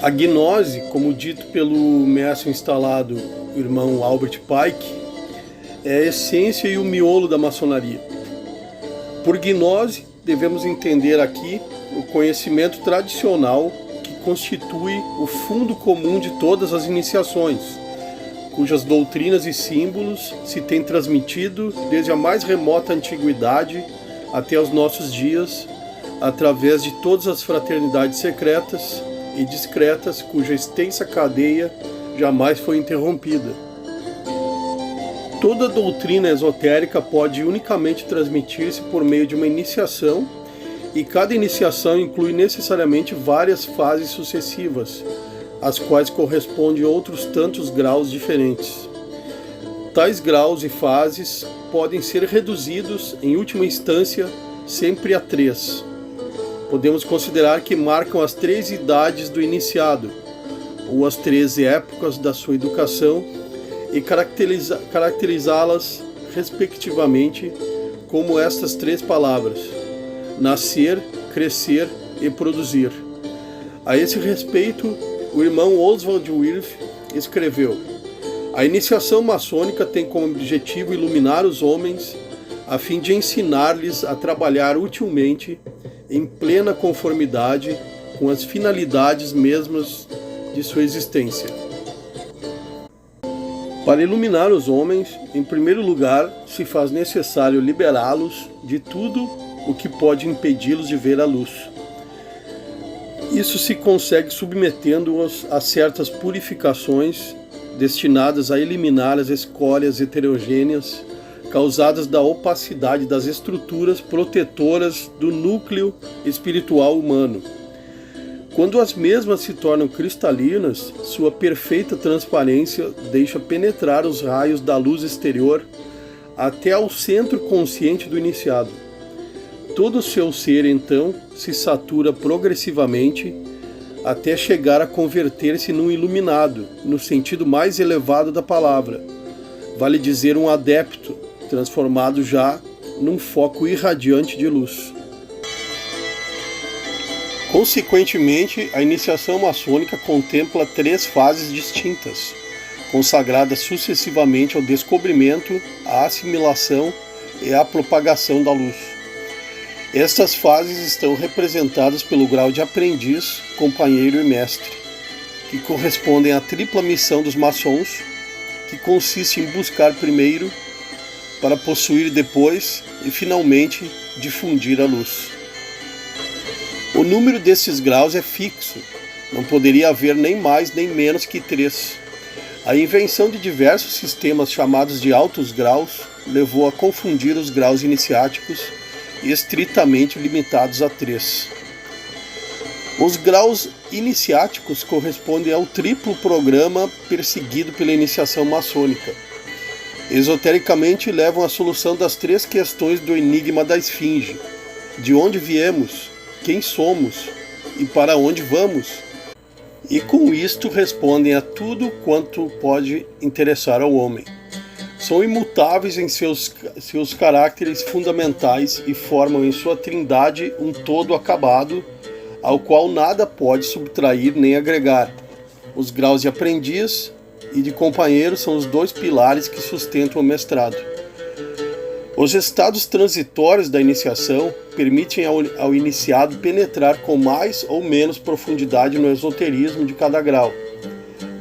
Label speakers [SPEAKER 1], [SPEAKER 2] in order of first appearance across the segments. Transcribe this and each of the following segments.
[SPEAKER 1] A gnose, como dito pelo mestre instalado, o irmão Albert Pike, é a essência e o miolo da maçonaria. Por gnose, devemos entender aqui o conhecimento tradicional que constitui o fundo comum de todas as iniciações, cujas doutrinas e símbolos se têm transmitido desde a mais remota antiguidade até os nossos dias, através de todas as fraternidades secretas e discretas, cuja extensa cadeia jamais foi interrompida. Toda doutrina esotérica pode unicamente transmitir-se por meio de uma iniciação, e cada iniciação inclui necessariamente várias fases sucessivas, às quais correspondem outros tantos graus diferentes. Tais graus e fases podem ser reduzidos, em última instância, sempre a 3. Podemos considerar que marcam as 3 idades do iniciado, ou as 13 épocas da sua educação, e caracterizá-las, respectivamente, como estas 3 palavras: nascer, crescer e produzir. A esse respeito, o irmão Oswald Wirth escreveu: a iniciação maçônica tem como objetivo iluminar os homens, a fim de ensinar-lhes a trabalhar utilmente, em plena conformidade com as finalidades mesmas de sua existência. Para iluminar os homens, em primeiro lugar, se faz necessário liberá-los de tudo o que pode impedi-los de ver a luz. Isso se consegue submetendo-os a certas purificações destinadas a eliminar as escórias heterogêneas causadas da opacidade das estruturas protetoras do núcleo espiritual humano. Quando as mesmas se tornam cristalinas, sua perfeita transparência deixa penetrar os raios da luz exterior até ao centro consciente do iniciado. Todo o seu ser, então, se satura progressivamente até chegar a converter-se num iluminado, no sentido mais elevado da palavra, vale dizer um adepto, transformado já num foco irradiante de luz. Consequentemente, a iniciação maçônica contempla 3 fases distintas, consagradas sucessivamente ao descobrimento, à assimilação e à propagação da luz. Estas fases estão representadas pelo grau de aprendiz, companheiro e mestre, que correspondem à tripla missão dos maçons, que consiste em buscar primeiro, para possuir depois e, finalmente, difundir a luz. O número desses graus é fixo, não poderia haver nem mais nem menos que 3. A invenção de diversos sistemas chamados de altos graus levou a confundir os graus iniciáticos, estritamente limitados a 3. Os graus iniciáticos correspondem ao triplo programa perseguido pela iniciação maçônica. Esotericamente levam à solução das 3 questões do enigma da esfinge: de onde viemos, quem somos e para onde vamos? E com isto respondem a tudo quanto pode interessar ao homem. São imutáveis em seus caracteres fundamentais e formam em sua trindade um todo acabado, ao qual nada pode subtrair nem agregar. Os graus de aprendiz e de companheiro são os 2 pilares que sustentam o mestrado. Os estados transitórios da iniciação permitem ao iniciado penetrar com mais ou menos profundidade no esoterismo de cada grau.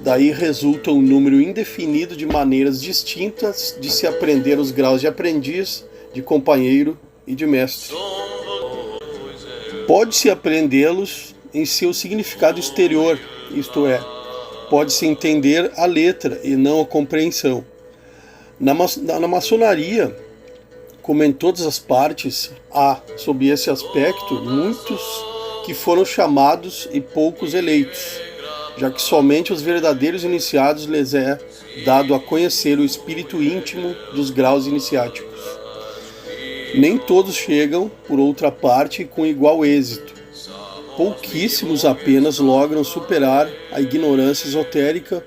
[SPEAKER 1] Daí resulta um número indefinido de maneiras distintas de se aprender os graus de aprendiz, de companheiro e de mestre. Pode-se aprendê-los em seu significado exterior, isto é, pode-se entender a letra e não a compreensão. Na maçonaria, como em todas as partes, há, sob esse aspecto, muitos que foram chamados e poucos eleitos, já que somente os verdadeiros iniciados lhes é dado a conhecer o espírito íntimo dos graus iniciáticos. Nem todos chegam, por outra parte, com igual êxito. Pouquíssimos apenas logram superar a ignorância esotérica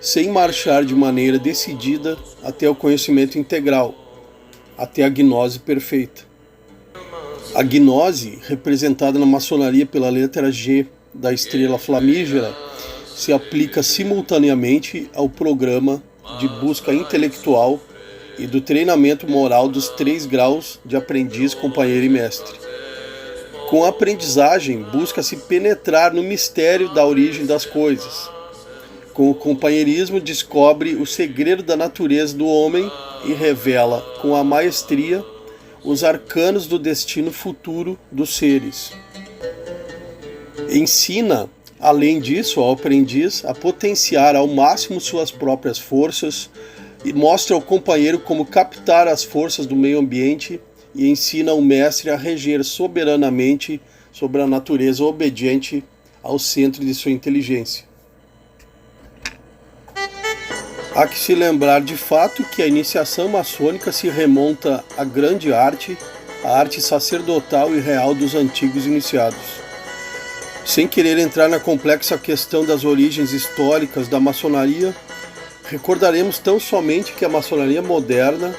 [SPEAKER 1] sem marchar de maneira decidida até o conhecimento integral, até a gnose perfeita. A gnose, representada na maçonaria pela letra G, da estrela flamígera se aplica simultaneamente ao programa de busca intelectual e do treinamento moral dos 3 graus de aprendiz, companheiro e mestre. Com a aprendizagem, busca-se penetrar no mistério da origem das coisas. Com o companheirismo, descobre o segredo da natureza do homem e revela, com a maestria, os arcanos do destino futuro dos seres. Ensina, além disso, ao aprendiz a potenciar ao máximo suas próprias forças e mostra ao companheiro como captar as forças do meio ambiente e ensina ao mestre a reger soberanamente sobre a natureza obediente ao centro de sua inteligência. Há que se lembrar de fato que a iniciação maçônica se remonta à grande arte, a arte sacerdotal e real dos antigos iniciados. Sem querer entrar na complexa questão das origens históricas da maçonaria, recordaremos tão somente que a maçonaria moderna,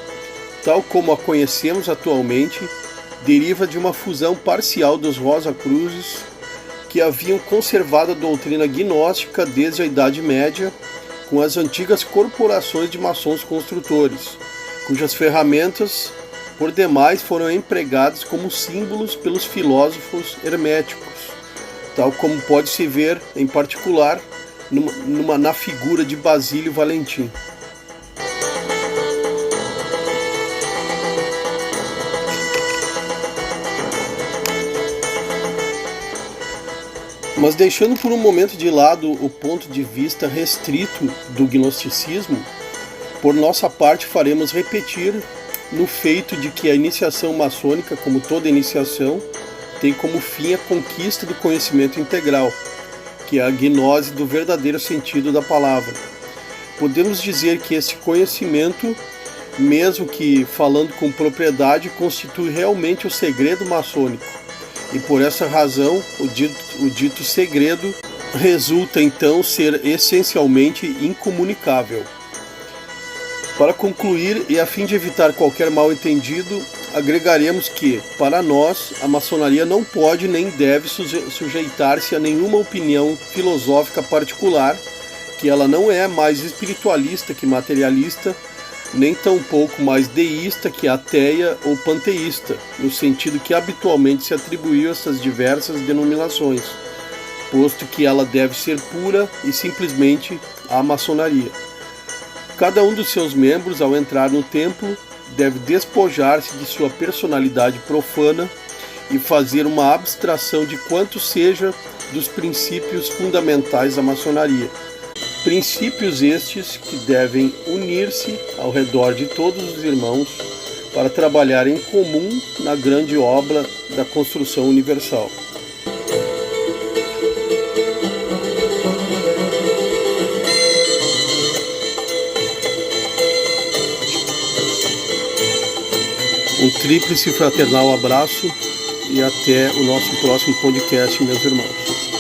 [SPEAKER 1] tal como a conhecemos atualmente, deriva de uma fusão parcial dos Rosacruzes, que haviam conservado a doutrina gnóstica desde a Idade Média, com as antigas corporações de maçons construtores, cujas ferramentas, por demais, foram empregadas como símbolos pelos filósofos herméticos, tal como pode-se ver, em particular, na figura de Basílio Valentim. Mas deixando por um momento de lado o ponto de vista restrito do gnosticismo, por nossa parte faremos repetir no feito de que a iniciação maçônica, como toda iniciação, tem como fim a conquista do conhecimento integral, que é a gnose do verdadeiro sentido da palavra. Podemos dizer que esse conhecimento, mesmo que falando com propriedade, constitui realmente o segredo maçônico. E por essa razão, o dito segredo resulta então ser essencialmente incomunicável. Para concluir, e a fim de evitar qualquer mal-entendido, agregaremos que, para nós, a maçonaria não pode nem deve sujeitar-se a nenhuma opinião filosófica particular, que ela não é mais espiritualista que materialista, nem tampouco mais deísta que ateia ou panteísta, no sentido que habitualmente se atribuiu a essas diversas denominações, posto que ela deve ser pura e simplesmente a maçonaria. Cada um dos seus membros, ao entrar no templo, deve despojar-se de sua personalidade profana e fazer uma abstração de quanto seja dos princípios fundamentais da maçonaria. Princípios estes que devem unir-se ao redor de todos os irmãos para trabalhar em comum na grande obra da construção universal. Um tríplice fraternal abraço e até o nosso próximo podcast, meus irmãos.